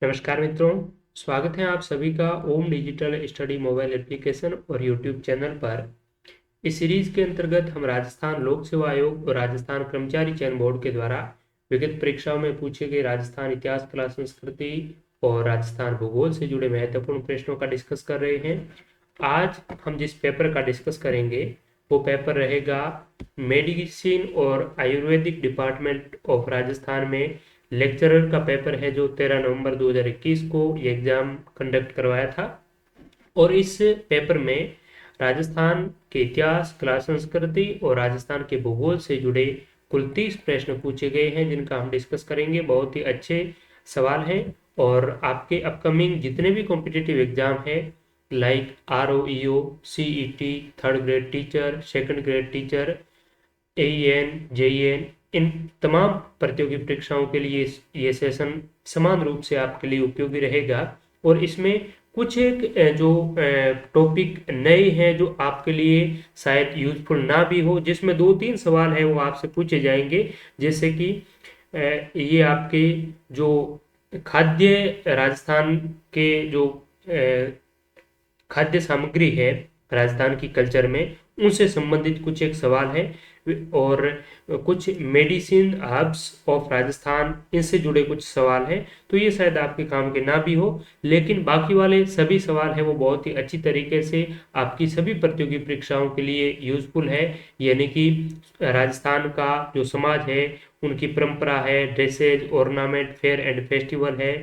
नमस्कार मित्रों, स्वागत है आप सभी का ओम डिजिटल स्टडी मोबाइल एप्लीकेशन और यूट्यूब चैनल पर। इस सीरीज के अंतर्गत हम राजस्थान लोक सेवा आयोग और राजस्थान कर्मचारी चयन बोर्ड के द्वारा विगत परीक्षाओं में पूछे गए राजस्थान इतिहास, कला, संस्कृति और राजस्थान भूगोल से जुड़े महत्वपूर्ण प्रश्नों का डिस्कस कर रहे हैं। आज हम जिस पेपर का डिस्कस करेंगे वो पेपर रहेगा मेडिसिन और आयुर्वेदिक डिपार्टमेंट ऑफ राजस्थान में लेक्चरर का पेपर है, जो 13 नवंबर 2021 को ये एग्जाम कंडक्ट करवाया था। और इस पेपर में राजस्थान के इतिहास, कला, संस्कृति और राजस्थान के भूगोल से जुड़े कुल 30 प्रश्न पूछे गए हैं, जिनका हम डिस्कस करेंगे। बहुत ही अच्छे सवाल हैं और आपके अपकमिंग जितने भी कॉम्पिटिटिव एग्जाम हैं, like ROEO, CET, third grade teacher, second grade teacher, AEN, JEN, इन तमाम प्रतियोगी परीक्षाओं के लिए ये सेशन समान रूप से आपके लिए उपयोगी रहेगा। और इसमें कुछ एक जो टॉपिक नए हैं जो आपके लिए शायद यूजफुल ना भी हो, जिसमें 2-3 सवाल है वो आपसे पूछे जाएंगे। जैसे कि ये आपके जो खाद्य राजस्थान के जो खाद्य सामग्री है राजस्थान की कल्चर में, उनसे संबंधित कुछ एक सवाल है। और कुछ मेडिसिन हर्ब्स ऑफ राजस्थान, इनसे जुड़े कुछ सवाल हैं। तो ये शायद आपके काम के ना भी हो, लेकिन बाकी वाले सभी सवाल है वो बहुत ही अच्छी तरीके से आपकी सभी प्रतियोगी परीक्षाओं के लिए यूजफुल है। यानी कि राजस्थान का जो समाज है, उनकी परंपरा है, dresses, ornament, fair and festival है।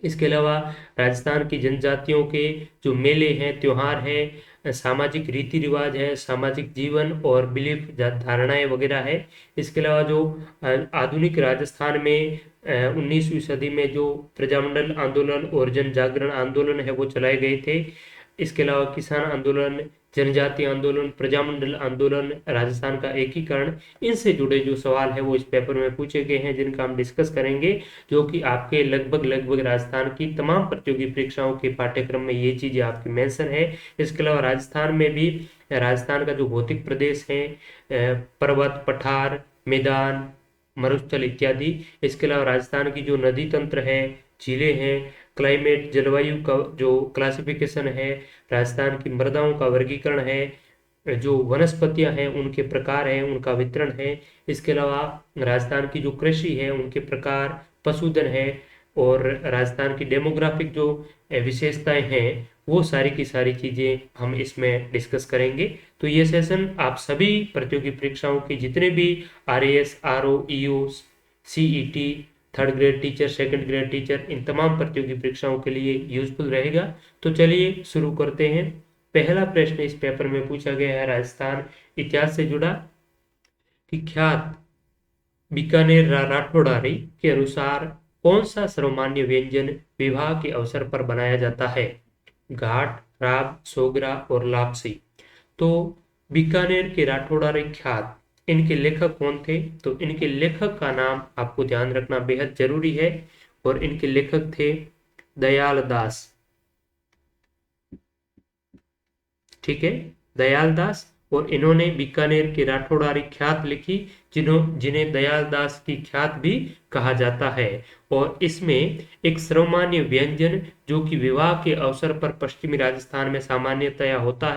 इसके अलावा राजस्थान की जनजातियों के जो मेले हैं, त्योहार हैं, सामाजिक रीति रिवाज है, सामाजिक जीवन और बिलीफ धारणाएं वगैरह है। इसके अलावा जो आधुनिक राजस्थान में 19वीं सदी में जो प्रजामंडल आंदोलन और जन जागरण आंदोलन है वो चलाए गए थे। इसके अलावा किसान आंदोलन, जनजाति आंदोलन, प्रजामंडल आंदोलन, राजस्थान का एकीकरण, इनसे जुड़े जो सवाल है वो इस पेपर में पूछे गए हैं, जिनका हम डिस्कस करेंगे। जो कि आपके लगभग राजस्थान की तमाम प्रतियोगी परीक्षाओं के पाठ्यक्रम में ये चीजें आपकी मेंशन है। इसके अलावा राजस्थान में भी राजस्थान का जो भौतिक प्रदेश है, पर्वत, पठार, मैदान, मरुस्थल इत्यादि। इसके अलावा राजस्थान की जो नदी तंत्र है, झीलें हैं, क्लाइमेट, जलवायु का जो क्लासिफिकेशन है, राजस्थान की मृदाओं का वर्गीकरण है, जो वनस्पतियां हैं उनके प्रकार हैं, उनका वितरण है। इसके अलावा राजस्थान की जो कृषि है, उनके प्रकार, पशुधन है, और राजस्थान की डेमोग्राफिक जो विशेषताएं हैं, वो सारी की सारी चीजें हम इसमें डिस्कस करेंगे। तो ये सेशन आप सभी प्रतियोगी परीक्षाओं के जितने भी RAS, ROEO, CET, third grade teacher, second grade teacher, इन तमाम प्रतियोगी परीक्षाओं के लिए यूजफुल रहेगा। तो चलिए शुरू करते हैं। पहला प्रश्न इस पेपर में पूछा गया है राजस्थान इतिहास से जुड़ा, कि ख्यात बीकानेर राठौड़ारी के अनुसार कौन सा सर्वमान्य व्यंजन विवाह के अवसर पर बनाया जाता है? घाट, राब, सोगरा और लापसी। तो बीकानेर के राठौड़ारी ख्यात, इनके लेखक कौन थे? तो इनके लेखक का नाम आपको ध्यान रखना बेहद जरूरी है, और इनके लेखक थे दयाल दास। ठीक है, दयाल दास। और इन्होंने बीकानेर की राठौड़ारी ख्यात लिखी, जिन्हें दयाल दास की ख्यात भी कहा जाता है। और इसमें एक सर्वमान्य व्यंजन जो कि विवाह के अवसर पर पश्चिमी राजस्थान में सामान्यतया होता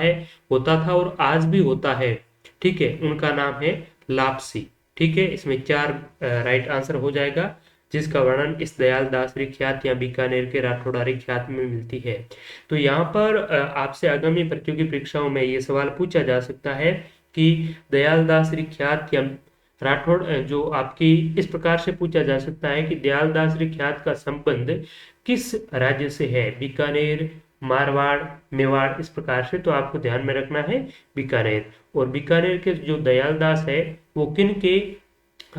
था और आज भी होता है। ठीक है, उनका नाम है लापसी। ठीक है, इसमें 4 राइट आंसर हो जाएगा, जिसका वर्णन इस दयाल दासरी ख्यात या बीकानेर के राठौड़ारी ख्यात में मिलती है। तो यहाँ पर आपसे आगामी प्रतियोगी परीक्षाओं में ये सवाल पूछा जा सकता है कि दयाल दासरी ख्यात या राठौड़ जो आपकी इस प्रकार से पूछा जा सकता है कि दयाल दासरी ख्यात का संबंध किस राज्य से है? बीकानेर, मारवाड़, मेवाड़, इस प्रकार से। तो आपको ध्यान में रखना है बीकानेर। और बीकानेर के जो दयाल दास है वो किन के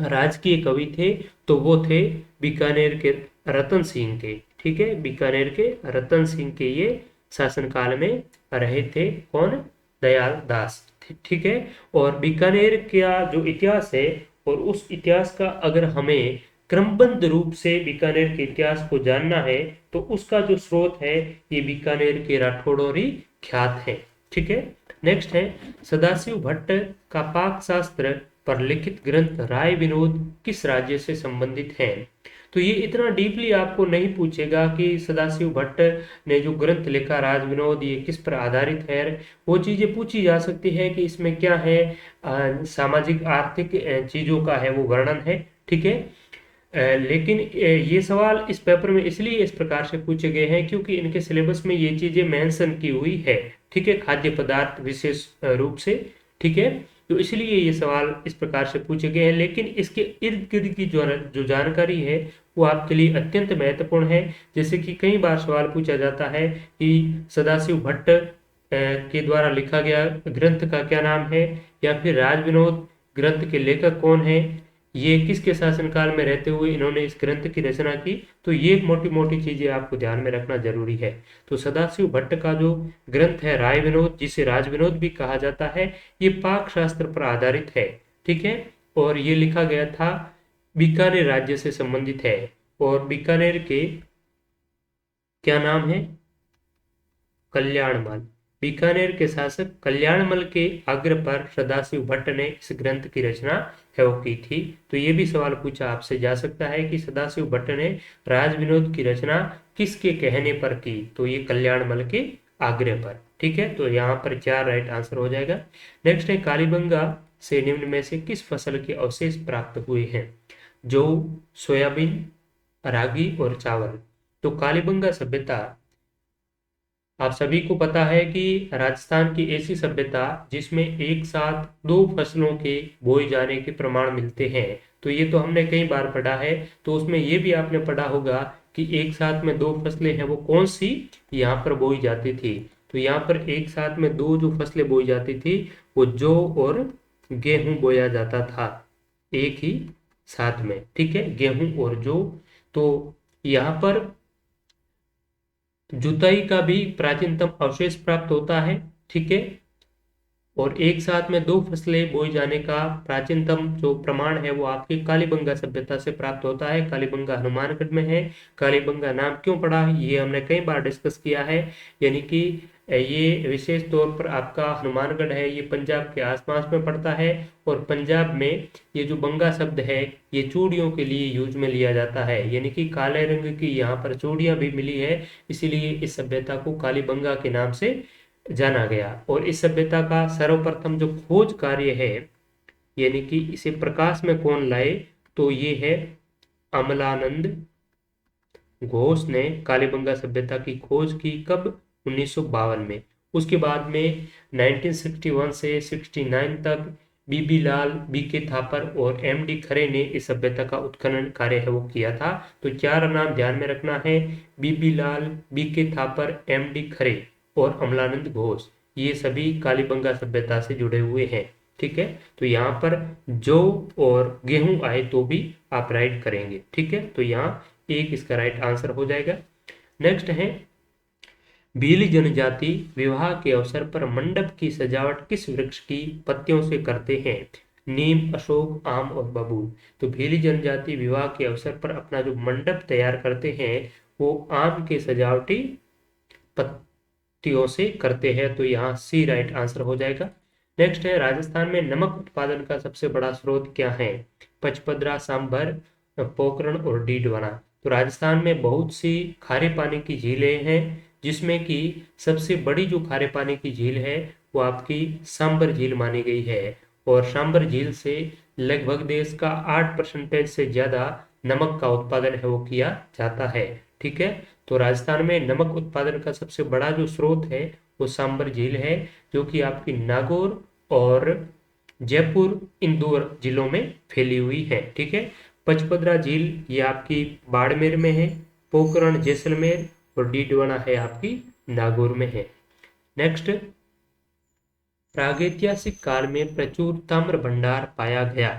राजकीय कवि थे? तो वो थे बीकानेर के रतन सिंह के। ठीक है, बीकानेर के रतन सिंह के ये शासनकाल में रहे थे। कौन? दयाल दास। ठीक है। और बीकानेर का जो इतिहास है, और उस इतिहास का अगर हमें क्रमबद्ध रूप से बीकानेर के इतिहास को जानना है, तो उसका जो स्रोत है ये बीकानेर के राठौड़ोरी ख्यात है। ठीक है। नेक्स्ट है, सदाशिव भट्ट का पाक शास्त्र पर लिखित ग्रंथ राय विनोद किस राज्य से संबंधित है? तो ये इतना डीपली आपको नहीं पूछेगा कि सदाशिव भट्ट ने जो ग्रंथ लिखा राज विनोद ये किस पर आधारित है। वो चीजें पूछी जा सकती है कि इसमें क्या है, सामाजिक आर्थिक चीजों का है वो वर्णन है, ठीक है। लेकिन ये सवाल इस पेपर में इसलिए इस प्रकार से पूछे गए हैं क्योंकि इनके सिलेबस में ये चीजें मेंशन की हुई है, ठीक है, खाद्य पदार्थ विशेष रूप से, ठीक है। तो इसलिए ये सवाल इस प्रकार से पूछे गए हैं, लेकिन इसके इर्द गिर्द की जो जानकारी है वो आपके लिए अत्यंत महत्वपूर्ण है। जैसे कि कई बार सवाल पूछा जाता है कि सदाशिव भट्ट के द्वारा लिखा गया ग्रंथ का क्या नाम है, या फिर राज विनोद ग्रंथ के लेखक कौन है, ये किसके शासनकाल में रहते हुए इन्होंने इस ग्रंथ की रचना की। तो ये मोटी मोटी चीजें आपको ध्यान में रखना जरूरी है। तो सदाशिव भट्ट का जो ग्रंथ है राय विनोद, जिसे राज विनोद भी कहा जाता है, ये पाक शास्त्र पर आधारित है, ठीक है। और ये लिखा गया था, बीकानेर राज्य से संबंधित है। और बीकानेर के क्या नाम है, कल्याणमल। बीकानेर के शासक कल्याणमल के आग्रह पर सदाशिव भट्ट ने इस ग्रंथ की रचना है वो की थी। तो ये भी सवाल पूछा आपसे जा सकता है कि सदाशिव भट्ट ने राज विनोद की रचना किसके कहने पर की, तो ये कल्याणमल के आग्रह पर, ठीक है। तो यहाँ पर 4 राइट आंसर हो जाएगा। नेक्स्ट है, कालीबंगा से निम्न में से किस फसल के अवशेष प्राप्त हुए हैं? जौ, सोयाबीन, रागी और चावल। तो कालीबंगा सभ्यता, आप सभी को पता है कि राजस्थान की ऐसी सभ्यता जिसमें एक साथ 2 फसलों के बोए जाने के प्रमाण मिलते हैं। तो ये तो हमने कई बार पढ़ा है। तो उसमें ये भी आपने पढ़ा होगा कि एक साथ में 2 फसलें हैं वो कौन सी यहाँ पर बोई जाती थी। तो यहाँ पर एक साथ में 2 जो फसलें बोई जाती थी वो जौ और गेहूं बोया जाता था एक ही साथ में, ठीक है, गेहूं और जौ। तो यहाँ पर जुताई का भी प्राचीनतम अवशेष प्राप्त होता है, ठीक है। और एक साथ में 2 फसलें बोई जाने का प्राचीनतम जो प्रमाण है वो आपकी कालीबंगा सभ्यता से प्राप्त होता है। कालीबंगा हनुमानगढ़ में है। कालीबंगा नाम क्यों पड़ा ये हमने कई बार डिस्कस किया है। यानी कि ये विशेष तौर पर आपका हनुमानगढ़ है, ये पंजाब के आसपास में पड़ता है। और पंजाब में ये जो बंगा शब्द है ये चूड़ियों के लिए यूज में लिया जाता है। यानी कि काले रंग की यहाँ पर चूड़ियां भी मिली है, इसीलिए इस सभ्यता को कालीबंगा के नाम से जाना गया। और इस सभ्यता का सर्वप्रथम जो खोज कार्य है, यानी कि इसे प्रकाश में कौन लाए, तो ये है अमलानंद घोष ने कालीबंगा सभ्यता की खोज की। कब? 1952 में। उसके बाद में 1961 से 69 तक बीबी लाल, बीके थापर और एमडी खरे ने इस सभ्यता का उत्खनन कार्य है वो किया था। तो 4 नाम ध्यान में रखना है, बीबी लाल, बीके थापर, एमडी खरे और अमलानंद घोष। ये सभी कालीबंगा सभ्यता से जुड़े हुए हैं, ठीक है। तो यहाँ पर जौ और गेहूं आए तो भी आप राइट करेंगे, ठीक है। तो यहाँ एक इसका राइट आंसर हो जाएगा। नेक्स्ट है, भील जनजाति विवाह के अवसर पर मंडप की सजावट किस वृक्ष की पत्तियों से करते हैं? नीम, अशोक, आम और बबूल। तो भीली जनजाति विवाह के अवसर पर अपना जो मंडप तैयार करते हैं वो आम के सजावटी पत्तियों से करते हैं। तो यहाँ सी राइट आंसर हो जाएगा। नेक्स्ट है, राजस्थान में नमक उत्पादन का सबसे बड़ा स्रोत क्या है? पचपदरा, सांभर, पोखरण और डीडवाना। तो राजस्थान में बहुत सी खारे पानी की झीलें हैं, जिसमें कि सबसे बड़ी जो खारे पानी की झील है वो आपकी सांबर झील मानी गई है। और सांबर झील से लगभग देश का 8% से ज्यादा नमक का उत्पादन है वो किया जाता है, ठीक है। तो राजस्थान में नमक उत्पादन का सबसे बड़ा जो स्रोत है वो सांबर झील है, जो कि आपकी नागौर और जयपुर, इंदौर जिलों में फैली हुई है, ठीक है। पचपदरा झील ये आपकी बाड़मेर में है, पोखरण जैसलमेर और डीडवाना है आपकी नागौर में है। नेक्स्ट, प्रागैतिहासिक काल में प्रचुर ताम्र भंडार पाया गया।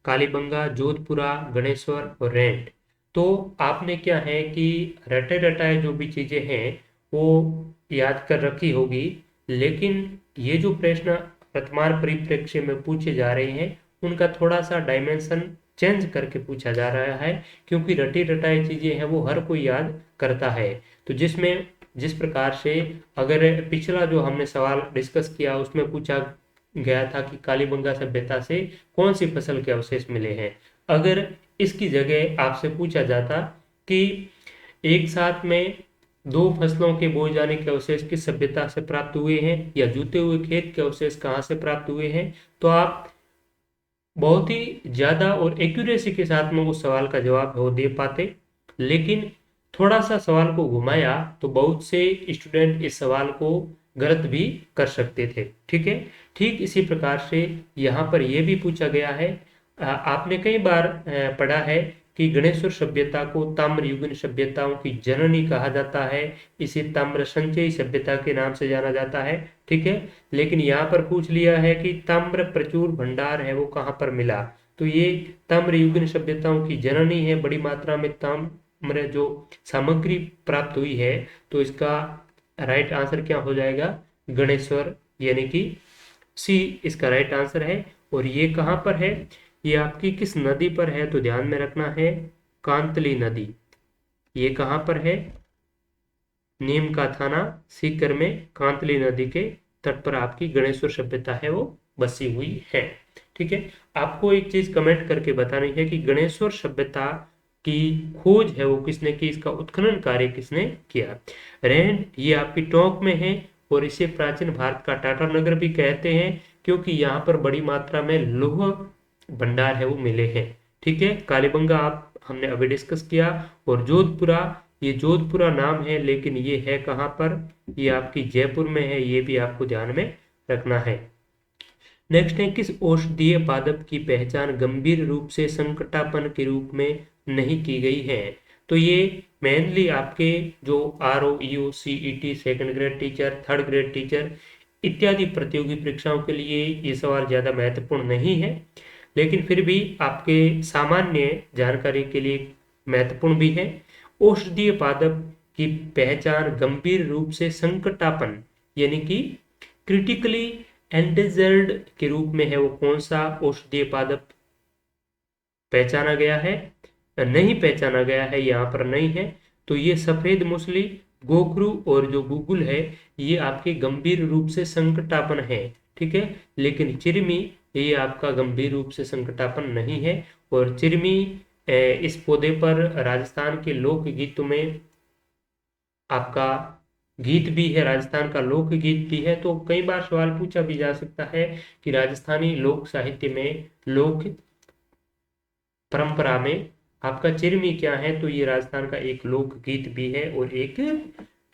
कालीबंगा, जोधपुरा, गणेश्वर और रेंट। तो आपने क्या है कि रटे रटाए जो भी चीजें हैं वो याद कर रखी होगी, लेकिन ये जो प्रश्न वर्तमान परिप्रेक्ष्य में पूछे जा रहे हैं उनका थोड़ा सा डायमेंशन चेंज करके पूछा जा रहा है, क्योंकि रटी रटाई चीजें हैं वो हर कोई याद करता है। तो जिस प्रकार से अगर पिछला जो हमने सवाल डिस्कस किया उसमें पूछा गया था कि कालीबंगा सभ्यता से कौन सी फसल के अवशेष मिले हैं, अगर इसकी जगह आपसे पूछा जाता कि एक साथ में दो फसलों के बोए जाने के अवशेष किस सभ्यता से प्राप्त हुए हैं या जूते हुए खेत के अवशेष कहाँ से प्राप्त हुए हैं, तो आप बहुत ही ज़्यादा और एक्यूरेसी के साथ में उस सवाल का जवाब वो दे पाते। लेकिन थोड़ा सा सवाल को घुमाया तो बहुत से स्टूडेंट इस सवाल को गलत भी कर सकते थे। ठीक है, ठीक इसी प्रकार से यहाँ पर यह भी पूछा गया है, आपने कई बार पढ़ा है कि गणेश्वर सभ्यता को ताम्रयुगीन सभ्यताओं की जननी कहा जाता है, इसे ताम्र संचयी सभ्यता के नाम से जाना जाता है। ठीक है, लेकिन यहाँ पर पूछ लिया है कि ताम्र प्रचुर भंडार है वो कहाँ पर मिला, तो ये ताम्रयुगीन सभ्यताओं की जननी है, बड़ी मात्रा में ताम्र जो सामग्री प्राप्त हुई है। तो इसका राइट आंसर क्या हो जाएगा, गणेश्वर, यानी कि सी इसका राइट आंसर है। और ये कहाँ पर है, ये आपकी किस नदी पर है, तो ध्यान में रखना है कांतली नदी। ये कहाँ पर है, नीम का थाना सीकर में कांतली नदी के तट पर आपकी गणेश्वर सभ्यता है वो बसी हुई है। ठीक है, आपको एक चीज कमेंट करके बतानी है कि गणेश्वर सभ्यता की खोज है वो किसने की, इसका उत्खनन कार्य किसने किया। रैंड ये आपकी टोंक में है और इसे प्राचीन भारत का टाटा नगर भी कहते हैं, क्योंकि यहाँ पर बड़ी मात्रा में लौह भंडार है वो मिले हैं। ठीक है, कालीबंगा आप हमने अभी डिस्कस किया, और जोधपुरा, ये जोधपुरा नाम है लेकिन ये है कहाँ पर, ये आपकी जयपुर में है, ये भी आपको ध्यान में रखना है। नेक्स्ट है, किस औषधीय पादप की पहचान गंभीर रूप से संकटापन के रूप में नहीं की गई है, तो ये मेनली आपके जो ROEO CET second grade teacher, third grade teacher इत्यादि प्रतियोगी परीक्षाओं के लिए ये सवाल ज़्यादा महत्वपूर्ण नहीं है, लेकिन फिर भी आपके सामान्य जानकारी के लिए महत्वपूर्ण भी है। औषधीय पादप की पहचान गंभीर रूप से संकटापन यानी कि क्रिटिकली एंडेंजर्ड के रूप में है वो कौन सा औषधीय पादप पहचाना गया है, नहीं पहचाना गया है, यहाँ पर नहीं है। तो ये सफेद मूसली, गोखरू और जो गुगुल है ये आपके गंभीर रूप से संकटापन है। ठीक है, लेकिन चिरमी ये आपका गंभीर रूप से संकटापन नहीं है। और चिरमी इस पौधे पर राजस्थान के लोकगीतों में आपका गीत भी है, राजस्थान का लोकगीत भी है। तो कई बार सवाल पूछा भी जा सकता है कि राजस्थानी लोक साहित्य में, लोक परंपरा में आपका चिरमी क्या है, तो ये राजस्थान का एक लोकगीत भी है और एक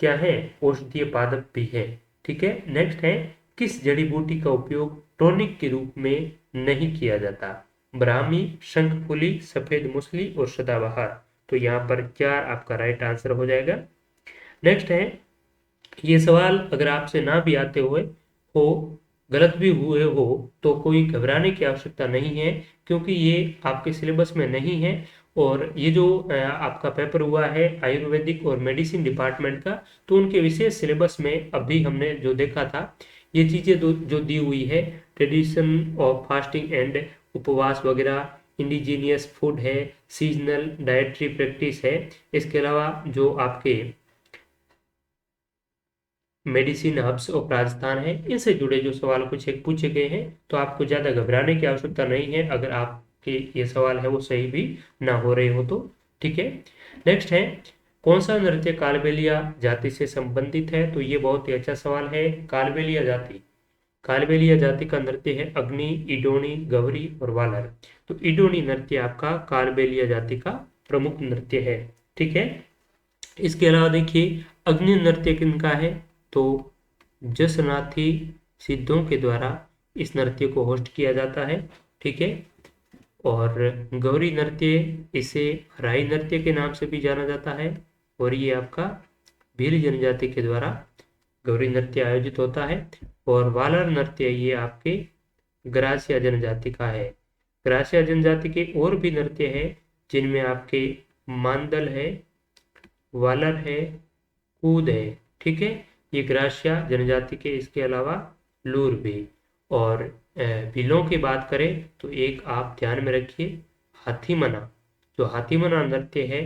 क्या है, औषधीय पादप भी है। ठीक है, नेक्स्ट है, किस जड़ी बूटी का उपयोग टॉनिक के रूप में नहीं किया जाता, ब्राह्मी, शंखपुली, सफेद मूसली और सदाबहार। तो यहाँ पर 4 आपका राइट आंसर हो जाएगा। नेक्स्ट है, ये सवाल अगर आपसे ना भी आते हुए हो, गलत भी हुए हो, तो कोई घबराने की आवश्यकता नहीं है, क्योंकि ये आपके सिलेबस में नहीं है। और ये जो आपका पेपर हुआ है आयुर्वेदिक और मेडिसिन डिपार्टमेंट का, तो उनके विशेष सिलेबस में अभी हमने जो देखा था, ये चीज़ें जो दी हुई है, ट्रेडिशन ऑफ फास्टिंग एंड उपवास वगैरह, इंडिजीनियस फूड है, सीजनल डाइटरी प्रैक्टिस है, इसके अलावा जो आपके मेडिसिन हब्स ऑफ राजस्थान है, इनसे जुड़े जो सवाल कुछ एक पूछे गए हैं, तो आपको ज़्यादा घबराने की आवश्यकता नहीं है अगर आपके ये सवाल है वो सही भी ना हो रहे हो तो। ठीक है, नेक्स्ट है, कौन सा नृत्य कालबेलिया जाति से संबंधित है, तो ये बहुत ही अच्छा सवाल है। कालबेलिया जाति, कालबेलिया जाति का नृत्य है अग्नि, इडोनी, गौरी और वालर। तो इडोनी नृत्य आपका कालबेलिया जाति का प्रमुख नृत्य है। ठीक है, इसके अलावा देखिए अग्नि नृत्य किनका है, तो जसनाथी सिद्धों के द्वारा इस नृत्य को होस्ट किया जाता है। ठीक है, और गौरी नृत्य, इसे राई नृत्य के नाम से भी जाना जाता है, और ये आपका भील जनजाति के द्वारा गौरी नृत्य आयोजित होता है। और वालर नृत्य ये आपके ग्रासिया जनजाति का है। ग्रासिया जनजाति के और भी नृत्य है जिनमें आपके मांदल है, वालर है, कूद है। ठीक है, ये ग्रासिया जनजाति के, इसके अलावा लूर भी। और भीलों की बात करें तो एक आप ध्यान में रखिए, हाथीमना, जो हाथीमना नृत्य है,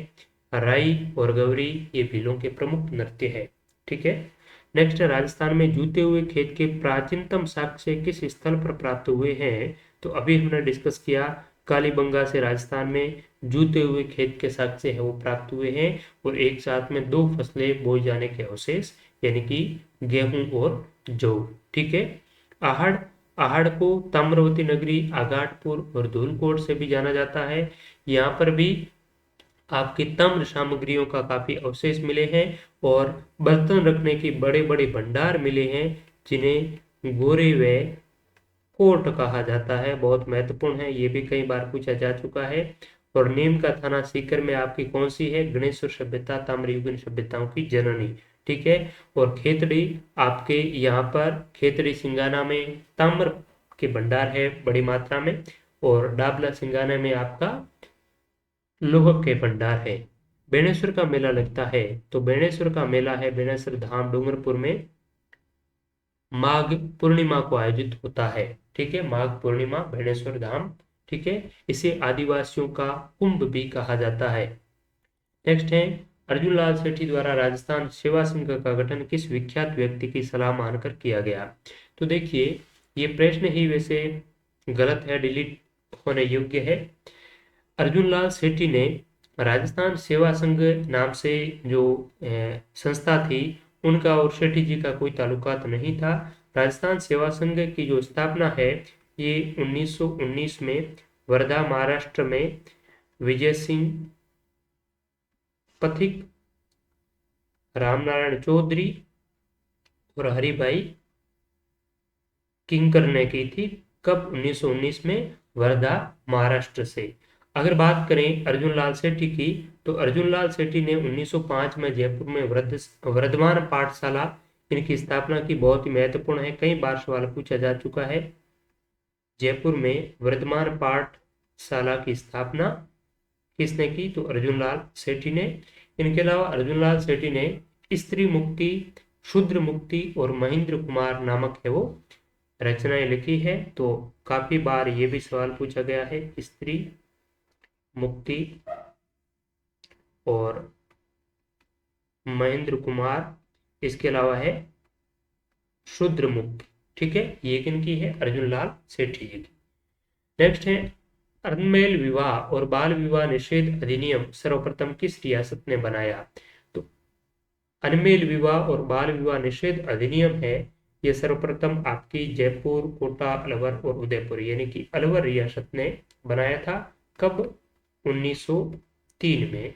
राई और गौरी ये भीलों के प्रमुख नृत्य है। ठीक है, नेक्स्ट है, राजस्थान में जूते हुए खेत के प्राचीनतम साक्ष्य किस स्थल पर प्राप्त हुए हैं, तो अभी हमने डिस्कस किया कालीबंगा से राजस्थान में जूते हुए खेत के साक्ष्य है वो प्राप्त हुए हैं, और एक साथ में 2 फसलें बोए जाने के अवशेष, यानी कि गेहूं और जौ। ठीक है। आहड़, आहड़ को ताम्रवती नगरी, आगाटपुर और धूलकोट से भी जाना जाता है। यहाँ पर भी आपकी ताम्र सामग्रियों का काफी अवशेष मिले हैं, और बर्तन रखने के बड़े बड़े भंडार मिले हैं, जिन्हें गोरे व कोट कहा जाता है। बहुत महत्वपूर्ण है, ये भी कई बार पूछा जा चुका है। और नीम का थाना सीकर में आपकी कौन सी है? गणेश्वर सभ्यता ताम्रयुगीन सभ्यताओं की जननी। ठीक है। और खेतड़ी, आपके यहाँ पर खेतड़ी सिंगाना में ताम्र के भंडार है बड़ी मात्रा में, और डाबला सिंगाना में आपका लोह के भंडार है। बेणेश्वर का मेला लगता है, तो बेणेश्वर का मेला है बेणेश्वर धाम डूंगरपुर में माघ पूर्णिमा को आयोजित होता है। ठीक है, माघ पूर्णिमा बेणेश्वर धाम। ठीक है, इसे आदिवासियों का कुंभ भी कहा जाता है। नेक्स्ट है, अर्जुन लाल सेठी द्वारा राजस्थान सेवा संघ का गठन किस विख्यात व्यक्ति की सलाह मानकर किया गया? तो देखिए, ये प्रश्न ही वैसे गलत है, डिलीट होने योग्य है। अर्जुन लाल सेठी ने राजस्थान सेवा संघ नाम से जो संस्था थी, उनका और सेठी जी का कोई ताल्लुकात नहीं था। राजस्थान सेवा संघ की जो स्थापना है, ये 1919 में वर्धा महाराष्ट्र में विजय सिंह पथिक, रामनारायण चौधरी और हरिभाई किंकर ने की थी। कब? 1919 में वर्धा महाराष्ट्र से। अगर बात करें अर्जुन लाल सेठी की, तो अर्जुन लाल सेठी ने 1905 में जयपुर में वर्धमान पाठशाला, इनकी स्थापना की। बहुत ही महत्वपूर्ण है, कई बार सवाल पूछा जा चुका है। जयपुर में वर्धमान पाठशाला की स्थापना किसने की? तो अर्जुन लाल सेठी ने। इनके अलावा अर्जुन लाल सेठी ने स्त्री मुक्ति, शूद्र मुक्ति और महेंद्र कुमार नामक है वो रचनाएं लिखी है। तो काफी बार ये भी सवाल पूछा गया है, स्त्री मुक्ति और महेंद्र कुमार, इसके अलावा है शूद्र मुक्ति। ठीक है, ये किनकी है? अर्जुन लाल सेठी जी की। नेक्स्ट है, अनमेल विवाह और बाल विवाह निषेध अधिनियम सर्वप्रथम किस रियासत ने बनाया? तो अनमेल विवाह और बाल विवाह निषेध अधिनियम है, ये सर्वप्रथम आपकी जयपुर, कोटा, अलवर और उदयपुर, यानी कि अलवर रियासत ने बनाया था। कब? 1903 में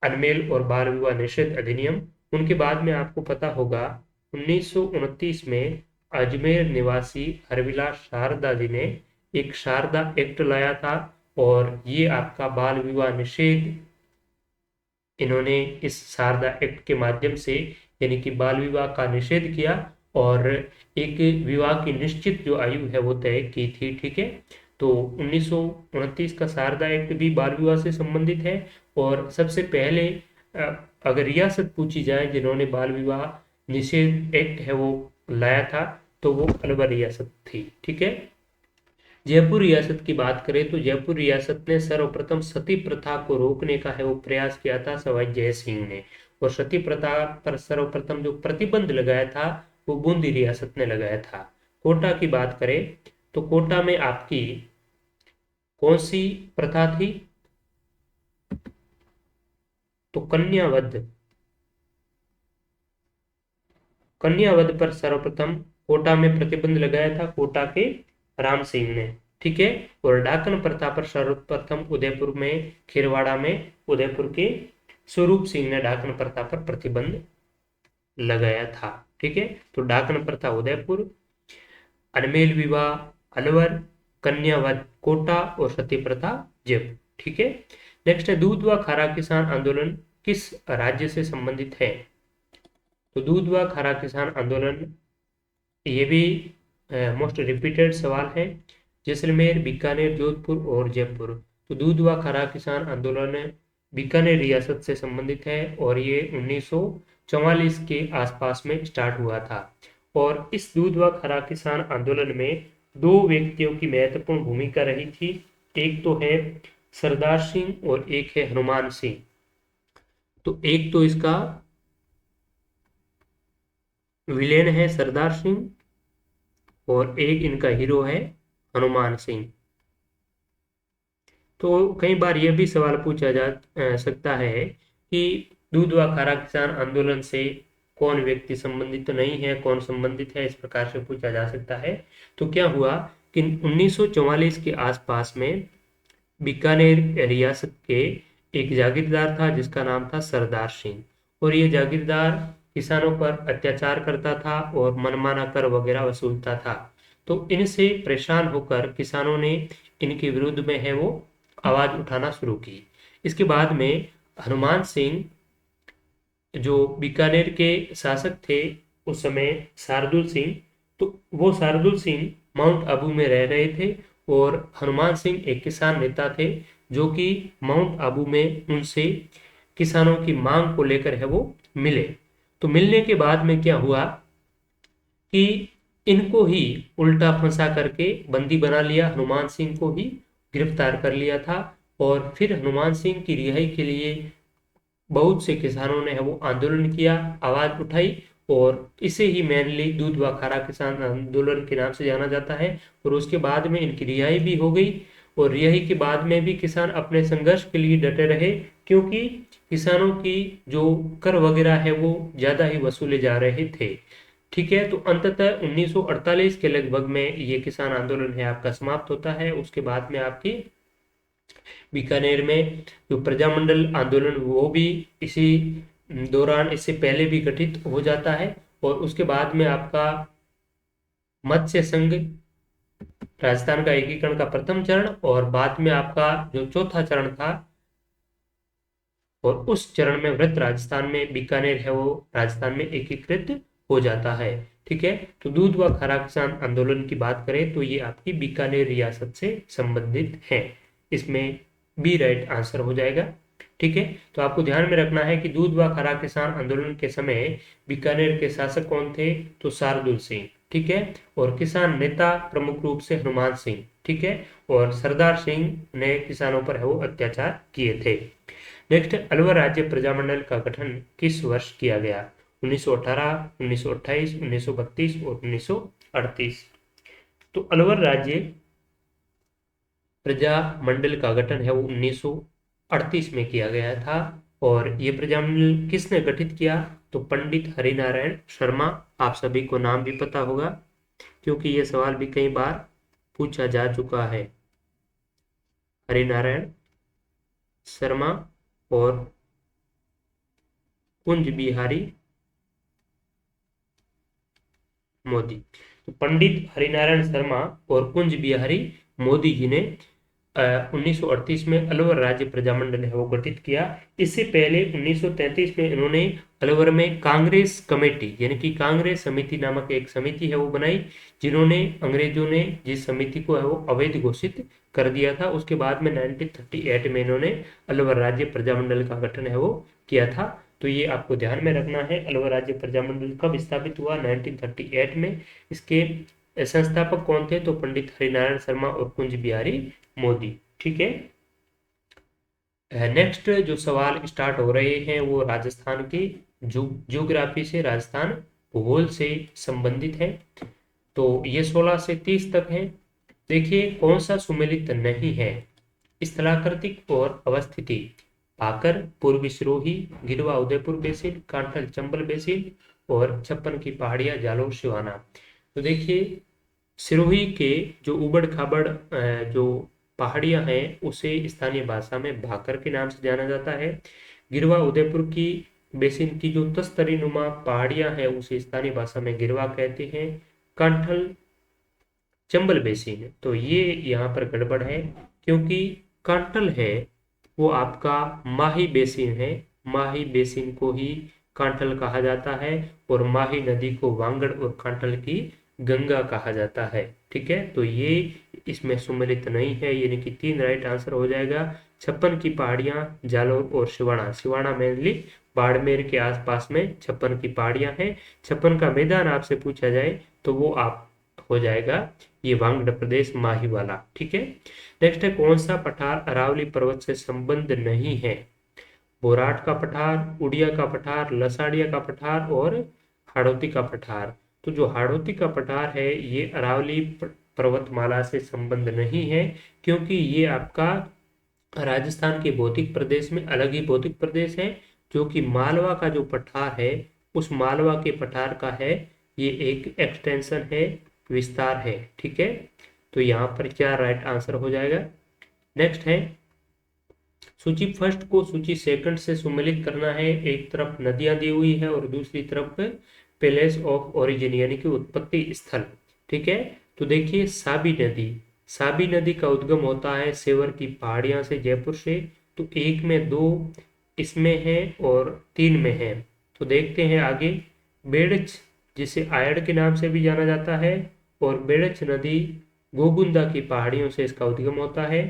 अनमेल और बाल विवाह निषेध अधिनियम। उनके बाद में आपको पता होगा 1929 में अजमेर निवासी हरविलास शारदा जी ने एक शारदा एक्ट लाया था, और ये आपका बाल विवाह निषेध, इन्होंने इस शारदा एक्ट के माध्यम से यानी कि बाल विवाह का निषेध किया, और एक विवाह की निश्चित जो आयु है वो तय की थी। ठीक है, तो 1929 का शारदा एक्ट भी बाल विवाह से संबंधित है। और सबसे पहले अगर रियासत पूछी जाए जिन्होंने बाल विवाह निषेध एक्ट है वो लाया था, तो वो अलवर रियासत थी। ठीक है। जयपुर रियासत की बात करें तो जयपुर रियासत ने सर्वप्रथम सती प्रथा को रोकने का है वो प्रयास किया था सवाई जय सिंह ने, और सती प्रथा पर सर्वप्रथम जो प्रतिबंध लगाया था वो बूंदी रियासत ने लगाया था। कोटा की बात करें तो कोटा में आपकी कौन सी प्रथा थी? तो कन्यावध, कन्यावध पर सर्वप्रथम कोटा में प्रतिबंध लगाया था कोटा के राम सिंह ने। ठीक है, और डाकन प्रथा पर सर्वप्रथम उदयपुर में, खिरवाड़ा में उदयपुर के स्वरूप सिंह ने डाकन प्रथा पर प्रतिबंध लगाया था। ठीक है, तो डाकन प्रथा उदयपुर, अनमेल विवाह अलवर, कन्यावध कोटा और सती प्रथा जयपुर। ठीक है। नेक्स्ट है, दूध व खारा किसान आंदोलन किस राज्य से संबंधित है? तो दूध व खारा किसान आंदोलन, ये भी मोस्ट रिपीटेड सवाल है। जैसलमेर, बीकानेर, जोधपुर और जयपुर। तो दूध व खारा किसान आंदोलन बीकानेर रियासत से संबंधित है, और ये 1944 के आसपास में स्टार्ट हुआ था। और इस दूध व खारा किसान आंदोलन में 2 व्यक्तियों की महत्वपूर्ण भूमिका रही थी। एक तो है सरदार सिंह और एक है हनुमान सिंह। तो एक तो इसका विलेन है सरदार सिंह, और एक इनका हीरो है हनुमान सिंह। तो कई बार यह भी सवाल पूछा जा सकता है कि दूध व खारा किसान आंदोलन से कौन व्यक्ति संबंधित तो नहीं है, कौन संबंधित है, इस प्रकार से पूछा जा सकता है। तो क्या हुआ कि 1944 के आसपास में बीकानेर रियासत के एक जागीरदार था जिसका नाम था सरदार सिंह, और ये जागीरदार किसानों पर अत्याचार करता था और मनमाना कर वगैरह वसूलता था। तो इनसे परेशान होकर किसानों ने इनके विरुद्ध में है वो आवाज उठाना शुरू की। इसके बाद में हनुमान सिंह जो बीकानेर के शासक थे उस समय, शार्दुल सिंह, तो वो शार्दुल सिंह माउंट आबू में रह रहे थे और हनुमान सिंह एक किसान नेता थे जो कि माउंट आबू में उनसे किसानों की मांग को लेकर है वो मिले। तो मिलने के बाद में क्या हुआ कि इनको ही उल्टा फंसा करके बंदी बना लिया, हनुमान सिंह को ही गिरफ्तार कर लिया था। और फिर हनुमान सिंह की रिहाई के लिए बहुत से किसानों ने है वो आंदोलन किया, आवाज उठाई, और इसे ही मेनली दूध व खारा किसान आंदोलन के नाम से जाना जाता है। और उसके बाद में इनकी रिहाई भी हो गई, और रिहाई के बाद में भी किसान अपने संघर्ष के लिए डटे रहे, क्योंकि किसानों की जो कर वगैरह है वो ज्यादा ही वसूले जा रहे थे। ठीक है, तो अंततः 1948 के लगभग में ये किसान आंदोलन है आपका समाप्त होता है। उसके बाद में आपकी बीकानेर में जो प्रजामंडल आंदोलन वो भी इसी दौरान, इससे पहले भी गठित हो जाता है। और उसके बाद में आपका मत्स्य संघ राजस्थान का एकीकरण का प्रथम चरण, और बाद में आपका जो चौथा चरण था, और उस चरण में वृत्त राजस्थान में बीकानेर है वो राजस्थान में एकीकृत हो जाता है। ठीक है, तो दूध व खारा किसान आंदोलन की बात करें तो ये आपकी बीकानेर रियासत से संबंधित है। इसमें बी राइट आंसर हो जाएगा। ठीक है, तो आपको ध्यान में रखना है कि दूध व खारा किसान आंदोलन के समय बीकानेर के शासक कौन थे, तो शार्दुल सिंह। ठीक है, और किसान नेता प्रमुख रूप से हनुमान सिंह। ठीक है, और सरदार सिंह ने किसानों पर है वो अत्याचार किए थे। नेक्स्ट, अलवर राज्य प्रजामंडल का गठन किस वर्ष किया गया? 1918, 1928, 1932 और 1938। तो अलवर राज्य प्रजामंडल का गठन है वो 1938 में किया गया था। और ये प्रजामंडल किसने गठित किया? तो पंडित हरिनारायण शर्मा। आप सभी को नाम भी पता होगा क्योंकि ये सवाल भी कई बार पूछा जा चुका है। हरिनारायण शर्मा और कुंज बिहारी मोदी। तो पंडित हरिनारायण शर्मा और कुंज बिहारी मोदी जी ने 1938 में अलवर राज्य प्रजामंडल है वो गठित किया। इससे पहले 1933 में इन्होंने अलवर में कांग्रेस कमेटी यानी कि कांग्रेस समिति नामक एक समिति है वो बनाई, जिन्होंने अंग्रेजों ने जिस समिति को है वो अवैध घोषित कर दिया था। उसके बाद में 1938 में इन्होंने अलवर राज्य प्रजामंडल का गठन है वो किया था। तो ये आपको ध्यान में रखना है। अलवर राज्य प्रजामंडल कब स्थापित हुआ? 1938 में। इसके संस्थापक कौन थे? तो पंडित हरिनारायण शर्मा और कुंज बिहारी मोदी। ठीक है, नेक्स्ट जो सवाल स्टार्ट हो रहे हैं वो राजस्थान के ज्योग्राफी से, राजस्थान भूगोल से संबंधित है। तो ये 16 से 30 तक है। देखिए, कौन सा सुमेलित नहीं है? स्थलाकृतिक और अवस्थिति, भाकर, पूर्वी सिरोही, गिरवा उदयपुर बेसिन, कांठल चंबल बेसिन और छप्पन की पहाड़ियां जालोर सिवाना। तो देखिए, सिरोही के जो उबड़ खाबड़ जो पहाड़ियां हैं उसे स्थानीय भाषा में भाकर के नाम से जाना जाता है। गिरवा उदयपुर की बेसिन की जो तस्तरी नुमा पहाड़ियां हैं उसे स्थानीय भाषा में गिरवा कहते हैं। कांठल चंबल बेसिन, तो ये यहाँ पर गड़बड़ है क्योंकि कांठल है वो आपका माही बेसिन है। माही बेसिन को ही कांठल कहा जाता है और माही नदी को वांगड़ और कांठल की गंगा कहा जाता है। ठीक है, तो ये इसमें सुमेलित नहीं है, यानी कि 3 राइट आंसर हो जाएगा। छप्पन की पहाड़ियां, जालोर और सिवाना। सिवाना मेनली बाड़मेर के आसपास में छप्पन की पहाड़ियां हैं। छप्पन का मैदान आपसे पूछा जाए तो वो आप हो जाएगा ये वांगड़ प्रदेश माही वाला। ठीक है, नेक्स्ट है, कौन सा पठार अरावली पर्वत से संबंध नहीं है? बोराट का पठार, उड़िया का पठार, लसाड़िया का पठार और हाड़ौती का पठार। तो जो हाड़ौती का पठार है ये अरावली पर्वतमाला से संबंध नहीं है, क्योंकि ये आपका राजस्थान के भौतिक प्रदेश में अलग ही भौतिक प्रदेश है, जो कि मालवा का जो पठार है उस मालवा के पठार का है, ये एक एक्सटेंशन है, विस्तार है। ठीक है, तो यहाँ पर क्या राइट आंसर हो जाएगा। नेक्स्ट है, सूची फर्स्ट को सूची सेकंड से सुमेलित करना है। एक तरफ नदियां दी हुई है और दूसरी तरफ प्लेस ऑफ ओरिजिन यानी कि उत्पत्ति स्थल। ठीक है, तो देखिए साबी नदी, साबी नदी का उद्गम होता है सेवर की पहाड़ियां से, जयपुर से। तो एक में दो इसमें है और तीन में है। तो देखते हैं आगे, बेड़च जिसे आयड़ के नाम से भी जाना जाता है, और बेड़च नदी गोगुंदा की पहाड़ियों से इसका उद्गम होता है।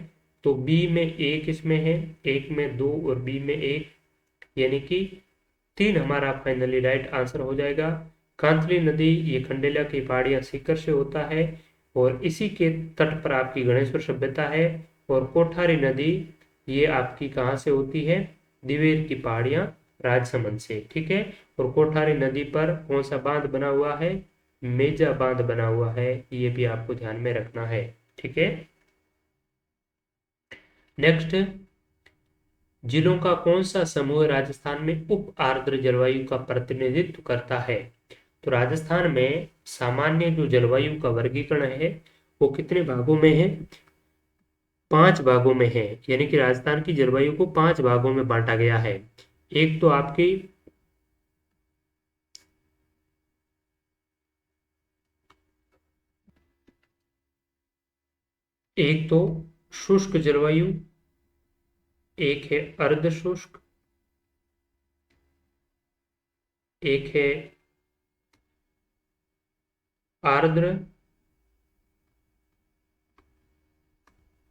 तो बी में एक इसमें है, एक में दो और बी में एक, यानी कि तीन हमारा फाइनली राइट आंसर हो जाएगा। कांतली नदी ये खंडेला की पहाड़ियां सीकर से होता है, और इसी के तट पर आपकी गणेश्वर सभ्यता है। और कोठारी नदी ये आपकी कहाँ से होती है, दिवेर की पहाड़ियां राजसमंद से। ठीक है, और कोठारी नदी पर कौन सा बांध बना हुआ है, मेजा बांध बना हुआ है, ये भी आपको ध्यान में रखना है। ठीक है, नेक्स्ट, जिलों का कौन सा समूह राजस्थान में उप आर्द्र जलवायु का प्रतिनिधित्व करता है। तो राजस्थान में सामान्य जो जलवायु का वर्गीकरण है वो कितने भागों में है, 5 भागों में है। यानी कि राजस्थान की जलवायु को 5 भागों में बांटा गया है। एक तो आपकी एक तो शुष्क जलवायु, एक है अर्ध शुष्क, एक है आर्द्र,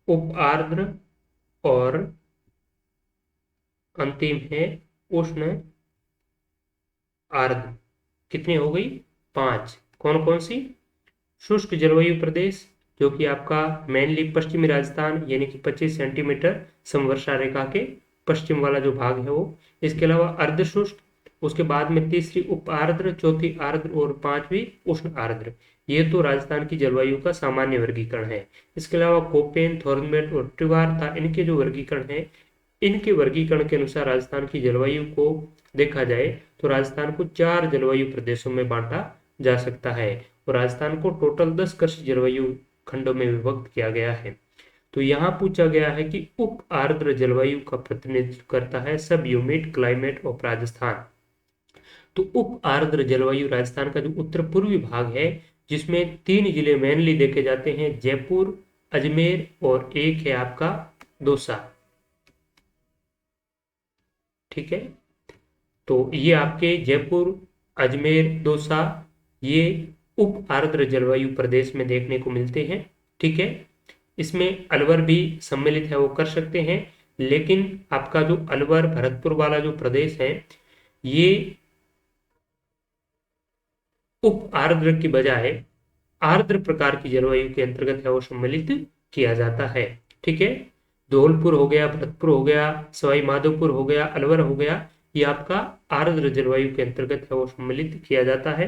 उप आर्द्र, और अंतिम है उष्ण आर्द्र। कितनी हो गई, 5। कौन कौन सी, शुष्क जलवायु प्रदेश जो कि आपका मेनली पश्चिमी राजस्थान यानी कि 25 सेंटीमीटर समवर्षा रेखा के पश्चिम वाला जो भाग है वो। इसके अलावा अर्ध शुष्क, उसके बाद में तीसरी उप आर्द्र, चौथी आर्द्र और पांचवी उष्ण आर्द्र। ये तो राजस्थान की जलवायु का सामान्य वर्गीकरण है। इसके अलावा कोपेन, थॉर्नमेट और ट्रिवार था, इनके जो वर्गीकरण है, इनके वर्गीकरण के अनुसार राजस्थान की जलवायु को देखा जाए तो राजस्थान को 4 जलवायु प्रदेशों में बांटा जा सकता है, और राजस्थान को टोटल 10 कृषि जलवायु खंडों में विभक्त किया गया है। तो यहाँ पूछा गया है कि उप आर्द्र जलवायु का प्रतिनिधित्व करता है सब ह्यूमिड क्लाइमेट ऑफ राजस्थान। तो उप आर्द्र जलवायु राजस्थान का जो उत्तर पूर्वी भाग है, जिसमें 3 जिले मेनली देखे जाते हैं, जयपुर, अजमेर और एक है आपका दौसा। ठीक है, तो ये आपके जयपुर, अजमेर, दौसा ये उप आर्द्र जलवायु प्रदेश में देखने को मिलते हैं। ठीक है, इसमें अलवर भी सम्मिलित है, वो कर सकते हैं, लेकिन आपका जो अलवर भरतपुर वाला जो प्रदेश है ये उप आर्द्र की बजाय आर्द्र प्रकार की जलवायु के अंतर्गत है वो सम्मिलित किया जाता है। ठीक है, धौलपुर हो गया, भरतपुर हो गया, सवाई माधोपुर हो गया, अलवर हो गया, ये आपका आर्द्र जलवायु के अंतर्गत है वो सम्मिलित किया जाता है।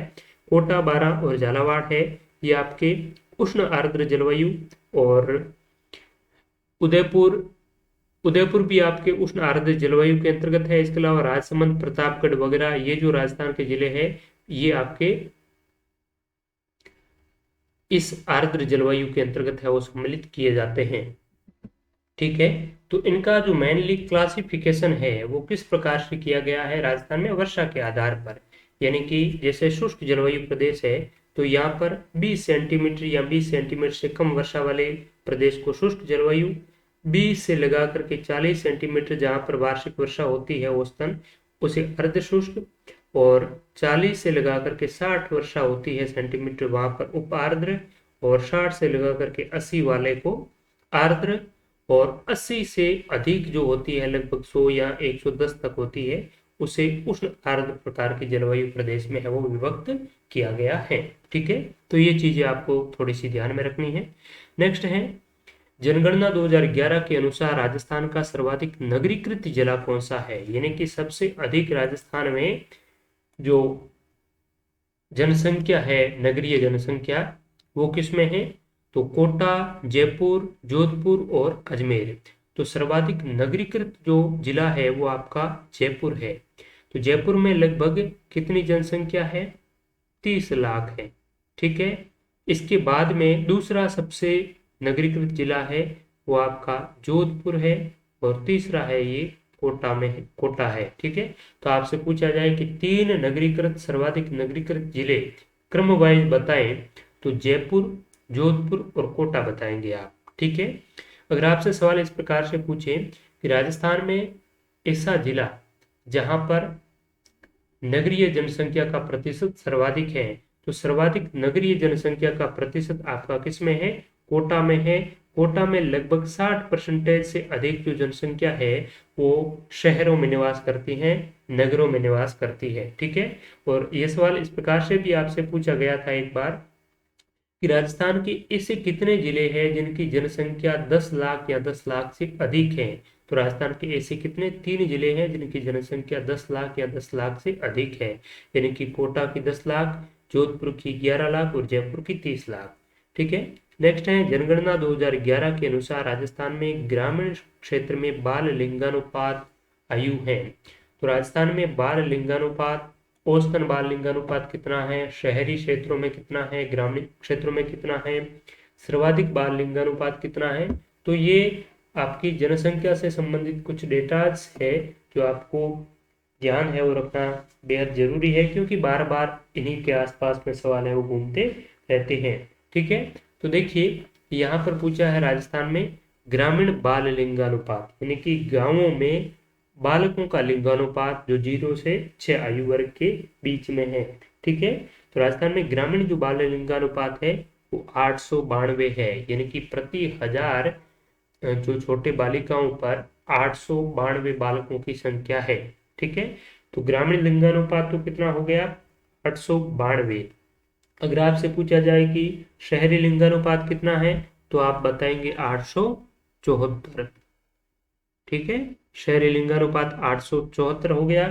कोटा, बारा और झालावाड़ है ये आपके उष्ण आर्द्र जलवायु, और उदयपुर उदयपुर भी आपके उष्ण आर्द्र जलवायु के अंतर्गत है। इसके अलावा राजसमंद, प्रतापगढ़ वगैरह ये जो राजस्थान के जिले हैं ये आपके इस आर्द्र जलवायु के अंतर्गत है वो सम्मिलित किए जाते हैं। ठीक है, तो इनका जो मेनली क्लासिफिकेशन है वो किस प्रकार से किया गया है राजस्थान में, वर्षा के आधार पर। यानी कि जैसे शुष्क जलवायु प्रदेश है तो यहाँ पर 20 सेंटीमीटर या 20 सेंटीमीटर से कम वर्षा वाले प्रदेश को शुष्क जलवायु, 20 से लगा करके 40 सेंटीमीटर जहाँ पर वार्षिक वर्षा होती है औसतन उसे अर्ध शुष्क, और 40 से लगा करके 60 वर्षा होती है सेंटीमीटर वहां पर उप आर्द्र, और 60 से लगा करके 80 वाले को आर्द्र, और 80 से अधिक जो होती है लगभग 100 या 110 तक होती है उसे उष्ण आर्द्र प्रकार की जलवायु प्रदेश में है वो विभक्त किया गया है। ठीक है, तो ये चीजें आपको थोड़ी सी ध्यान में रखनी है। नेक्स्ट है, जनगणना 2011 के अनुसार राजस्थान का सर्वाधिक नगरीकृत जिला कौन सा है। यानी कि सबसे अधिक राजस्थान में जो जनसंख्या है, नगरीय जनसंख्या, वो किस में है, तो कोटा, जयपुर, जोधपुर और अजमेर। तो सर्वाधिक नगरीकृत जो जिला है वो आपका जयपुर है। तो जयपुर में लगभग कितनी जनसंख्या है? 30 लाख है। ठीक है। इसके बाद में दूसरा सबसे नगरीकृत जिला है वो आपका जोधपुर है, और तीसरा है ये कोटा में है, कोटा है। ठीक है। तो आपसे पूछा जाए कि तीन नगरीकृत सर्वाधिक नगरीकृत जिले क्रम वाइज बताएं, तो जयपुर, जोधपुर और कोटा बताएंगे आप। ठीक है। अगर आपसे सवाल इस प्रकार से पूछे कि राजस्थान में ऐसा जिला जहां पर नगरीय जनसंख्या का प्रतिशत सर्वाधिक है, तो सर्वाधिक नगरीय जनसंख्या का प्रतिशत आपका किस में है? कोटा में है। कोटा में लगभग 60% से अधिक जो जनसंख्या है वो शहरों में निवास करती है, नगरों में निवास करती है। ठीक है। और ये सवाल इस प्रकार से भी आपसे पूछा गया था एक बार कि राजस्थान के ऐसे कितने जिले हैं जिनकी जनसंख्या 10 लाख या 10 लाख से अधिक है? तो राजस्थान के ऐसे कितने 3 जिले हैं जिनकी जनसंख्या 10 लाख या 10 लाख से अधिक है, यानी कि कोटा की 10 लाख, जोधपुर की 11 लाख और जयपुर की 30 लाख। ठीक है। नेक्स्ट है जनगणना 2011 के अनुसार राजस्थान में ग्रामीण क्षेत्र में बाल लिंगानुपात आयु है। तो राजस्थान में बाल लिंगानुपात, औसतन बाल लिंगानुपात कितना है, शहरी क्षेत्रों में कितना है, ग्रामीण क्षेत्रों में कितना है, सर्वाधिक बाल लिंगानुपात कितना है। तो ये आपकी जनसंख्या से संबंधित कुछ डेटाज है जो आपको ध्यान है वो रखना बेहद जरूरी है, क्योंकि बार बार इन्हीं के आसपास में सवाल है वो घूमते रहते हैं। ठीक है। तो देखिए यहाँ पर पूछा है राजस्थान में ग्रामीण बाल लिंगानुपात, यानी कि गांवों में बालकों का लिंगानुपात जो 0 से 6 आयु वर्ग के बीच में है। ठीक है। तो राजस्थान में ग्रामीण जो बाल लिंगानुपात है वो 892 है, यानी कि प्रति 1000 जो छोटे बालिकाओं पर 892 बालकों की संख्या है। ठीक है। तो ग्रामीण लिंगानुपात तो कितना हो गया? 892। अगर आपसे पूछा जाए कि शहरी लिंगानुपात कितना है, तो आप बताएंगे 874। ठीक है। शहरी लिंगानुपात 874 हो गया।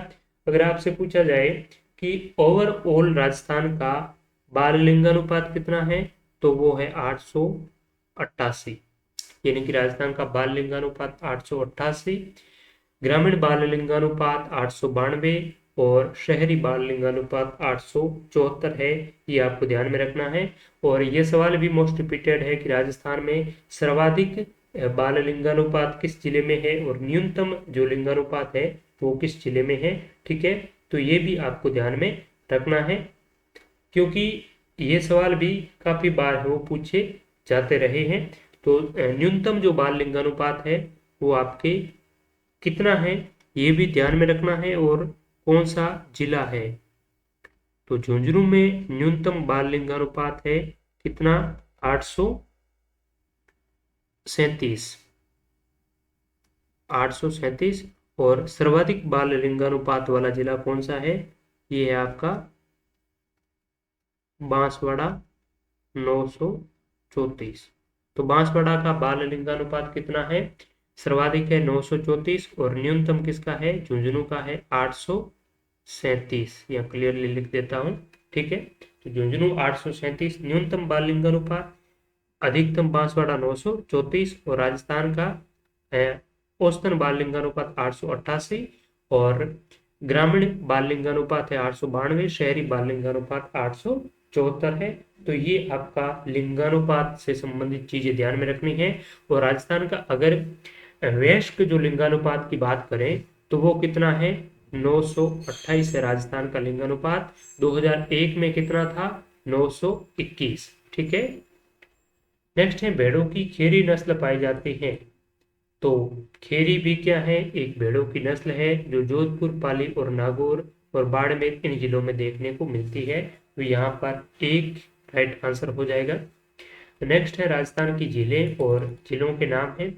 अगर आपसे पूछा जाए कि ओवरऑल राजस्थान का बाल लिंगानुपात कितना है, तो वो है 888, यानी कि राजस्थान का बाल लिंगानुपात 888, ग्रामीण बाल लिंगानुपात 892 और शहरी बाल लिंगानुपात 874 है। ये आपको ध्यान में रखना है। और ये सवाल भी मोस्ट रिपीटेड है कि राजस्थान में सर्वाधिक बाल लिंगानुपात किस जिले में है और न्यूनतम जो लिंगानुपात है वो किस जिले में है। ठीक है। तो ये भी आपको ध्यान में रखना है, क्योंकि ये सवाल भी काफी बार वो पूछे जाते रहे हैं। तो न्यूनतम जो बाल लिंगानुपात है वो आपके कितना है ये भी ध्यान में रखना है, और कौन सा जिला है। तो झुंझुनू में न्यूनतम बाल लिंगानुपात है कितना? 837, 837। और सर्वाधिक बाल लिंगानुपात वाला जिला कौन सा है? ये है आपका बांसवाड़ा, 934। तो बांसवाड़ा का बाल लिंगानुपात कितना है? सर्वाधिक है 934, और न्यूनतम किसका है? झुंझुनू का है 837। यहाँ क्लियरली लिख देता हूँ। ठीक है। तो झुंझुनू 837 न्यूनतम बाल लिंगानुपात, अधिकतम बांसवाड़ा 934, और राजस्थान का औसतन बाल लिंगानुपात 888, और ग्रामीण बाल लिंगानुपात है 892, शहरी बाल लिंगानुपात 874 है। तो ये आपका लिंगानुपात से संबंधित चीजें ध्यान में रखनी है। और राजस्थान का अगर वयस्क जो लिंगानुपात की बात करें तो वो कितना है? 928 है राजस्थान का लिंगानुपात। 2001 में कितना था? 921। ठीक है। नेक्स्ट है भेड़ों की खेरी नस्ल पाई जाती है। तो खेरी भी क्या है? एक भेड़ों की नस्ल है जो जोधपुर, पाली और नागौर और बाड़मेर इन जिलों में देखने को मिलती है। तो यहाँ पर एक राइट आंसर हो जाएगा। नेक्स्ट है राजस्थान की झीलें और झीलों के नाम है।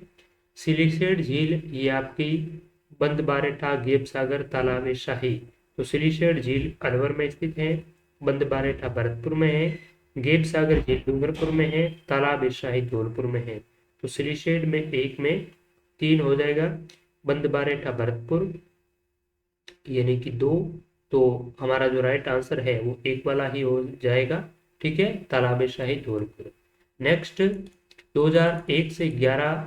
सिलीसेड झील, ये आपकी बंदबारेठा, गेप सागर, तालाब शाही। तो सिलीसेड झील अलवर में स्थित है, बंदबारेठा भरतपुर में है, गेप सागर झील डूंगरपुर में है, तालाब शाही धौलपुर में है। तो सिलीसेड में 1 में 3 हो जाएगा, बंदबारेठा भरतपुर यानी कि 2। तो हमारा जो राइट आंसर है वो 1 वाला ही हो जाएगा। ठीक है। तालाब शाही धौलपुर। नेक्स्ट 2001 से 11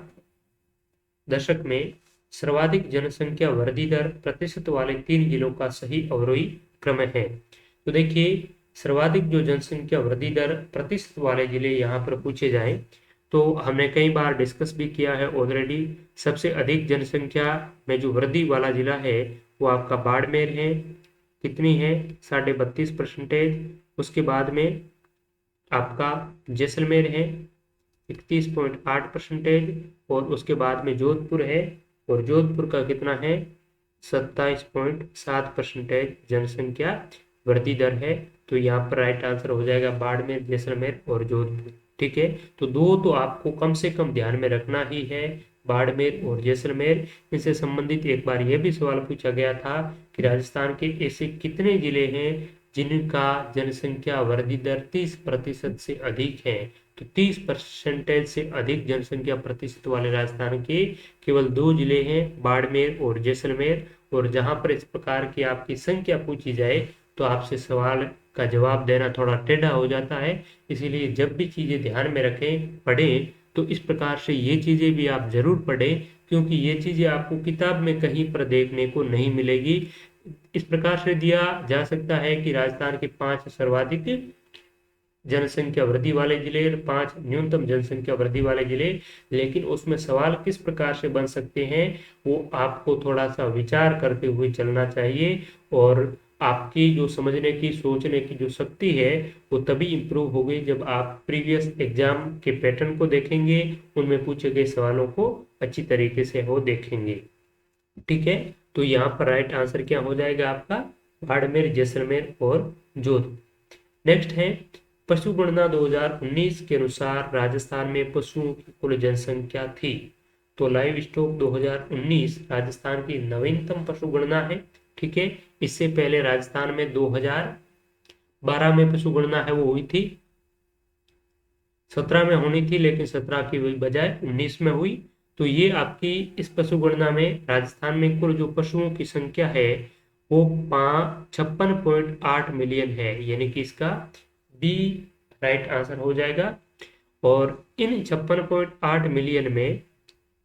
दशक में सर्वाधिक जनसंख्या वृद्धि दर प्रतिशत वाले 3 जिलों का सही अवरोही क्रम है। तो देखिए, सर्वाधिक जो जनसंख्या वृद्धि दर प्रतिशत वाले जिले यहाँ पर पूछे जाएं तो हमने कई बार डिस्कस भी किया है ऑलरेडी। सबसे अधिक जनसंख्या में जो वृद्धि वाला जिला है वो आपका बाड़मेर है। कितनी है? 32.5%। उसके बाद में आपका जैसलमेर है 31.8%। और उसके बाद में जोधपुर है, और जोधपुर का कितना है? 27.7% जनसंख्या वृद्धि दर है। तो यहाँ पर राइट आंसर हो जाएगा बाड़मेर, जैसलमेर और जोधपुर। ठीक है, तो दो तो आपको कम से कम ध्यान में रखना ही है, बाड़मेर और जैसलमेर। इनसे संबंधित एक बार यह भी सवाल पूछा गया था कि राजस्थान के ऐसे कितने जिले हैं जिनका जनसंख्या वृद्धि दर 30% से अधिक है। तो 30% से अधिक जनसंख्या प्रतिशत वाले राजस्थान के केवल 2 जिले हैं, बाड़मेर और जैसलमेर। और जहां पर इस प्रकार की आपकी संख्या पूछी जाए तो आपसे सवाल का जवाब देना थोड़ा टेढ़ा हो जाता है। इसीलिए जब भी चीजें ध्यान में रखें, पढ़ें, तो इस प्रकार से ये चीजें भी आप जरूर पढ़ें, क्योंकि ये चीजें आपको किताब में कहीं पर देखने को नहीं मिलेगी। इस प्रकार से दिया जा सकता है कि राजस्थान के 5 सर्वाधिक जनसंख्या वृद्धि वाले जिले और 5 न्यूनतम जनसंख्या वृद्धि वाले जिले, लेकिन उसमें सवाल किस प्रकार से बन सकते हैं वो आपको थोड़ा सा विचार करते हुए चलना चाहिए। और आपकी जो समझने की, सोचने की जो शक्ति है वो तभी इम्प्रूव होगी जब आप प्रीवियस एग्जाम के पैटर्न को देखेंगे, उनमें पूछे गए सवालों को अच्छी तरीके से हो देखेंगे। ठीक है, तो यहाँ पर राइट आंसर क्या हो जाएगा आपका? बाड़मेर, जैसलमेर और जोधपुर। नेक्स्ट है, पशु गणना 2019 के अनुसार राजस्थान में पशुओं की कुल जनसंख्या थी। तो लाइव स्टॉक 2019 राजस्थान की नवीनतम पशु गणना है। ठीक है, इससे पहले राजस्थान में 2012 में पशु गणना है वो हुई थी, 17 में होनी थी, लेकिन 17 की बजाय 19 में हुई। तो ये आपकी इस पशु गणना में राजस्थान में कुल जो पशुओं की संख्या है वो 56.8 मिलियन है, यानी कि इसका बी राइट आंसर हो जाएगा। और इन 56.8 मिलियन में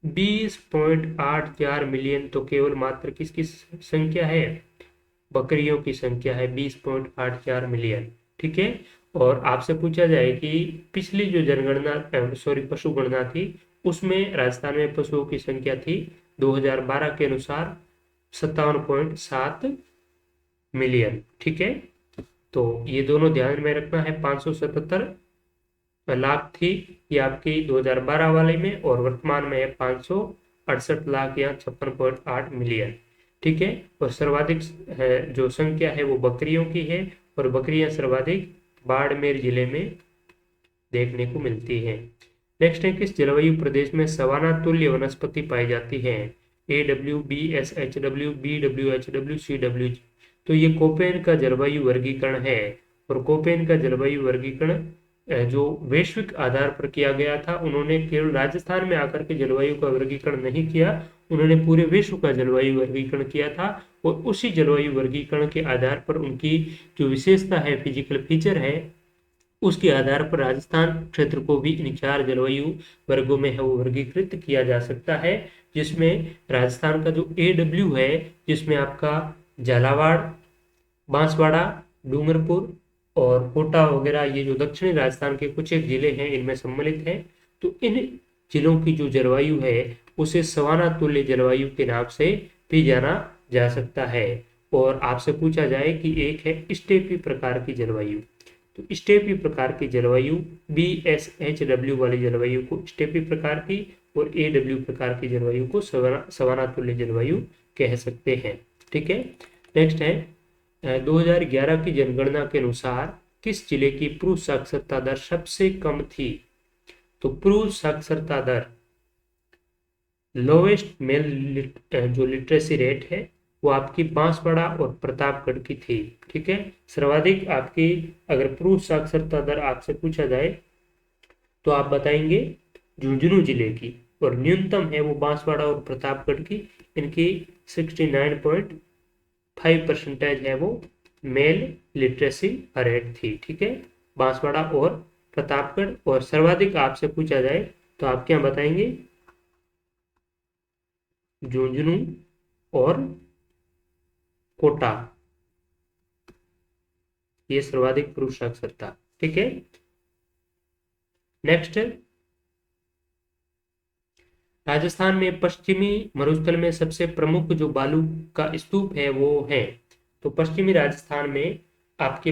20.84 मिलियन तो केवल मात्र किसकी संख्या है? बकरियों की संख्या है 20.84 मिलियन। ठीक है, और आपसे पूछा जाए कि पिछली जो जनगणना पशु गणना थी उसमें राजस्थान में पशुओं की संख्या थी 2012 के अनुसार 57.7 मिलियन। ठीक है, तो ये दोनों ध्यान में रखना है। 577 लाख थी ये आपकी 2012 वाले में, और वर्तमान में है 568 लाख या 56.8 मिलियन। ठीक है, और सर्वाधिक जो संख्या है वो बकरियों की है, और बकरियां सर्वाधिक बाड़मेर जिले में देखने को मिलती है। नेक्स्ट है, किस जलवायु प्रदेश में सवाना तुल्य वनस्पति पाई जाती है? AWBSHW BWHW CWG। तो ये कोपेन का जलवायु वर्गीकरण है, और कोपेन का जलवायु वर्गीकरण जो वैश्विक आधार पर किया गया था, उन्होंने केवल राजस्थान में आकर के जलवायु का वर्गीकरण नहीं किया, उन्होंने पूरे विश्व का जलवायु वर्गीकरण किया था। और उसी जलवायु वर्गीकरण के आधार पर उनकी जो विशेषता है, फिजिकल फीचर है, उसके आधार पर राजस्थान क्षेत्र को भी इन 4 जलवायु वर्गों में है वो वर्गीकृत किया जा सकता है, जिसमें राजस्थान का जो AW है, जिसमें आपका झालावाड़, बांसवाड़ा, डूंगरपुर और कोटा वगैरह, ये जो दक्षिणी राजस्थान के कुछ एक जिले हैं इनमें सम्मिलित हैं। तो इन जिलों की जो जलवायु है उसे सवाना तुल्य जलवायु के नाम से भी जाना जा सकता है। और आपसे पूछा जाए कि एक है स्टेपी प्रकार की जलवायु, तो स्टेपी प्रकार की जलवायु BSHW वाली जलवायु को स्टेपी प्रकार की, और AW प्रकार की जलवायु को सवाना तुल्य जलवायु कह सकते हैं। ठीक है, नेक्स्ट है, 2011 की जनगणना के अनुसार किस जिले की पुरुष साक्षरता दर सबसे कम थी? तो पुरुष साक्षरता दर, लोवेस्ट मेल जो लिटरेसी रेट है वो आपकी बांसवाड़ा और प्रतापगढ़ की थी। ठीक है, सर्वाधिक आपकी अगर पुरुष साक्षरता दर आपसे पूछा जाए तो आप बताएंगे झुंझुनू जिले की, और न्यूनतम है वो बांसवाड़ा और प्रतापगढ़ की, इनकी 69.5% है वो मेल लिटरेसी रेट थी। ठीक है, बांसवाड़ा और प्रतापगढ़। और सर्वाधिक आपसे पूछा जाए तो आप क्या बताएंगे? झुंझुनू और कोटा, ये सर्वाधिक पुरुष साक्षरता। ठीक है, नेक्स्ट, राजस्थान में पश्चिमी मरुस्थल में सबसे प्रमुख जो बालू का स्तूप है वो है, तो पश्चिमी राजस्थान में आपके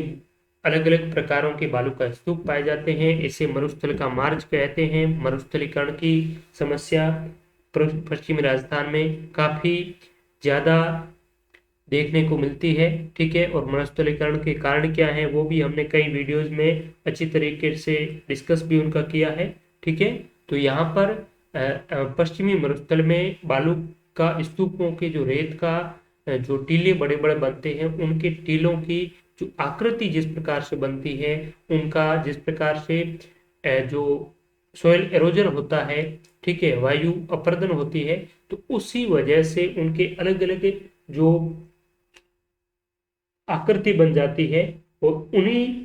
अलग अलग प्रकारों के बालू का स्तूप पाए जाते हैं। इसे मरुस्थल का मार्ग कहते हैं। मरुस्थलीकरण की समस्या पश्चिमी राजस्थान में काफी ज्यादा देखने को मिलती है। ठीक है, और मरुस्थलीकरण के कारण क्या है वो भी हमने कई वीडियोस में अच्छी तरीके से डिस्कस भी उनका किया है। ठीक है, तो यहाँ पर पश्चिमी मरुस्थल में बालू का स्तूपों के जो रेत का जो टीले बड़े बड़े बनते हैं, उनके टीलों की जो आकृति जिस प्रकार से बनती है, उनका जिस प्रकार से जो सॉइल एरोजन होता है, ठीक है, वायु अपरदन होती है, तो उसी वजह से उनके अलग अलग जो आकृति बन जाती है, और उन्हीं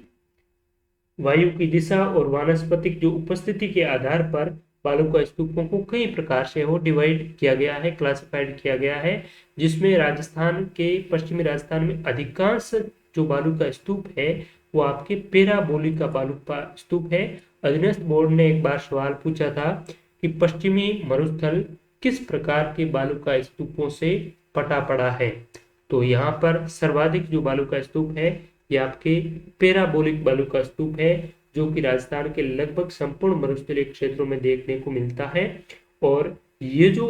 वायु की दिशा और वानस्पतिक जो उपस्थिति के आधार पर बालू का स्तूपों को कई प्रकार से वो डिवाइड किया गया है, क्लासिफाइड किया गया है, जिसमें राजस्थान के पश्चिमी राजस्थान में अधिकांश जो बालू का स्तूप है वो आपके पेराबोलिक का बालू का स्तूप है। अधीनस्थ बोर्ड ने एक बार सवाल पूछा था कि पश्चिमी मरुस्थल किस प्रकार के बालू का स्तूपों से पटा पड़ा है, तो यहाँ पर सर्वाधिक जो बालू का स्तूप है ये आपके पेराबोलिक बालू का स्तूप है, जो कि राजस्थान के लगभग संपूर्ण मरुस्थलीय क्षेत्रों में देखने को मिलता है। और ये जो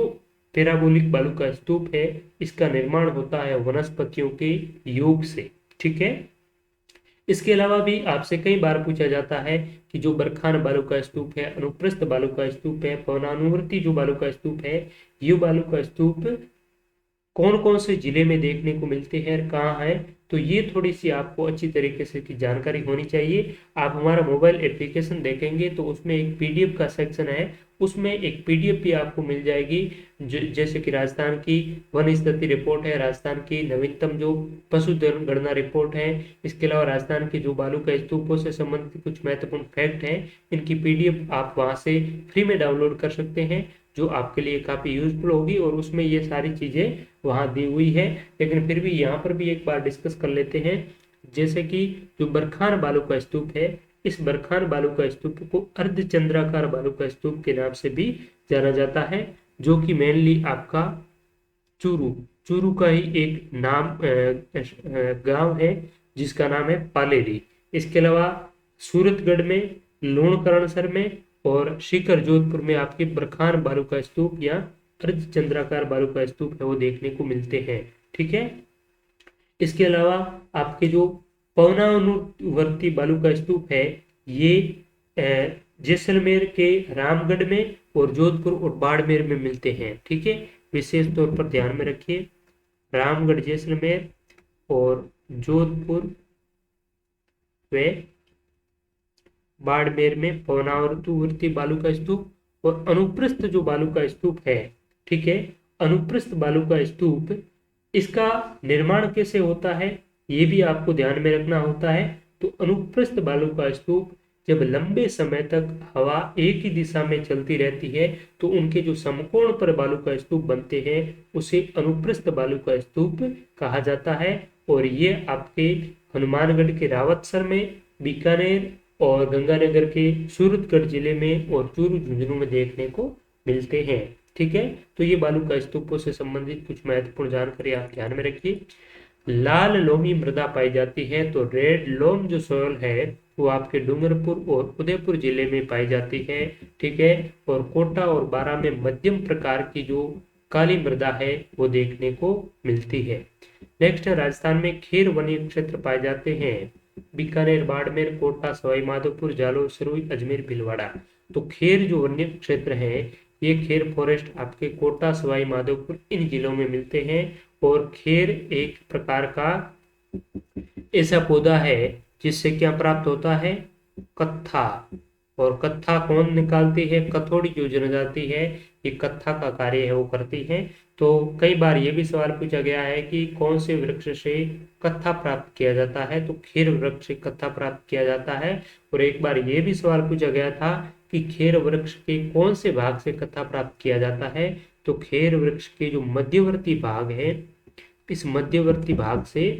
पेराबोलिक बालू का स्तूप है, इसका निर्माण होता है वनस्पतियों के योग से। ठीक है, इसके अलावा भी आपसे कई बार पूछा जाता है कि जो बरखान बालू का स्तूप है, अनुप्रस्थ बालू का स्तूप है, पवनानुवर्ती जो बालू का स्तूप है, ये बालू का स्तूप कौन कौन से जिले में देखने को मिलते हैं, कहाँ है, तो ये थोड़ी सी आपको अच्छी तरीके से की जानकारी होनी चाहिए। आप हमारा मोबाइल एप्लीकेशन देखेंगे तो उसमें एक पीडीएफ का सेक्शन है, उसमें एक पीडीएफ भी आपको मिल जाएगी, जैसे कि राजस्थान की वन स्थिति रिपोर्ट है, राजस्थान की नवीनतम जो पशु गणना रिपोर्ट है, इसके अलावा राजस्थान के जो बालू का स्तूपों से संबंधित कुछ महत्वपूर्ण फैक्ट हैं, इनकी पीडीएफ आप वहां से फ्री में डाउनलोड कर सकते हैं, जो आपके लिए काफ़ी यूजफुल होगी, और उसमें ये सारी चीज़ें वहाँ दी हुई है। लेकिन फिर भी यहाँ पर भी एक बार डिस्कस कर लेते हैं, जैसे कि जो बरखान बालू का स्तूप है, इस बरखान बालू का स्तूप को अर्धचंद्राकार बालू का स्तूप के नाम से भी जाना जाता है, जो कि मेनली आपका चूरू चूरू का ही एक नाम गांव है जिसका नाम है पालेरी। इसके अलावा सूरतगढ़ में, लूणकरणसर में और सीकर जोधपुर में आपके बरखान बालू का स्तूप या अर्धचंद्राकार बालू का स्तूप है वो देखने को मिलते हैं। ठीक है, इसके अलावा आपके जो पवनानुवर्ती बालू का स्तूप है, ये जैसलमेर के रामगढ़ में और जोधपुर और बाड़मेर में मिलते हैं। ठीक है, विशेष तौर पर ध्यान में रखिए, रामगढ़, जैसलमेर और जोधपुर व बाड़मेर में पवनानुवर्ती बालू का स्तूप। और अनुप्रस्थ जो बालू का स्तूप है, ठीक है, अनुप्रस्थ बालू का स्तूप, इसका निर्माण कैसे होता है ये भी आपको ध्यान में रखना होता है। तो अनुप्रस्थ बालू का स्तूप जब लंबे समय तक हवा एक ही दिशा में चलती रहती है तो उनके जो समकोण पर बालू का स्तूप बनते हैं उसे अनुप्रस्थ बालू का स्तूप कहा जाता है। और ये आपके हनुमानगढ़ के रावतसर में, बीकानेर और गंगानगर के सूरतगढ़ जिले में और चूरू झुंझुनू में देखने को मिलते हैं। ठीक है, तो ये बालू का स्तूपों से संबंधित कुछ महत्वपूर्ण जानकारी आप ध्यान में रखिए। लाल लोमी मृदा पाई जाती है, तो रेड लोम जो सॉइल है वो आपके डूंगरपुर और उदयपुर जिले में पाई जाती है। ठीक है, और कोटा और बारा में मध्यम प्रकार की जो काली मृदा है वो देखने को मिलती है। नेक्स्ट है, राजस्थान में खेर वन्य क्षेत्र पाए जाते हैं, बीकानेर, बाड़मेर, कोटा, सवाई माधोपुर, जालोर, सिरोही, अजमेर, भीलवाड़ा। तो खेर जो वन्य क्षेत्र है, ये खेर फॉरेस्ट आपके कोटा, सवाई माधोपुर इन जिलों में मिलते हैं। और खेर एक प्रकार का ऐसा पौधा है जिससे क्या प्राप्त होता है, कत्था। और कत्था कौन निकालती है, कथोड़ी जो जनजाति है ये कत्था का कार्य है वो करती है। तो कई बार ये भी सवाल पूछा गया है कि कौन से वृक्ष से कत्था प्राप्त किया जाता है, तो खेर वृक्ष से कत्था प्राप्त किया जाता है। और एक बार ये भी सवाल पूछा गया था कि खेर वृक्ष के कौन से भाग से कत्था प्राप्त किया जाता है, तो खेर वृक्ष के जो मध्यवर्ती भाग है, इस मध्यवर्ती भाग से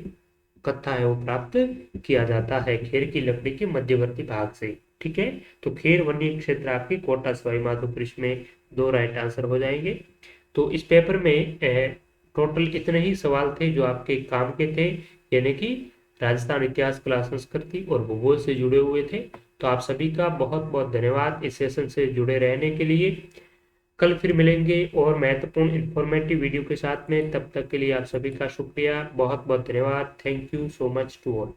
कत्था है वो प्राप्त किया जाता है, खेर की लकड़ी के मध्यवर्ती भाग से। ठीक है, तो खेर वन्य क्षेत्र आपके कोटा सवाई माधोपुर, में 2 राइट आंसर हो जाएंगे। तो इस पेपर में टोटल इतने ही सवाल थे जो आपके काम के थे, यानी कि राजस्थान इतिहास, कला, संस्कृति और भूगोल से जुड़े हुए थे। तो आप सभी का बहुत बहुत धन्यवाद इस सेशन से जुड़े रहने के लिए। कल फिर मिलेंगे और महत्वपूर्ण इंफॉर्मेटिव वीडियो के साथ में। तब तक के लिए आप सभी का शुक्रिया, बहुत बहुत धन्यवाद। Thank you so much to all.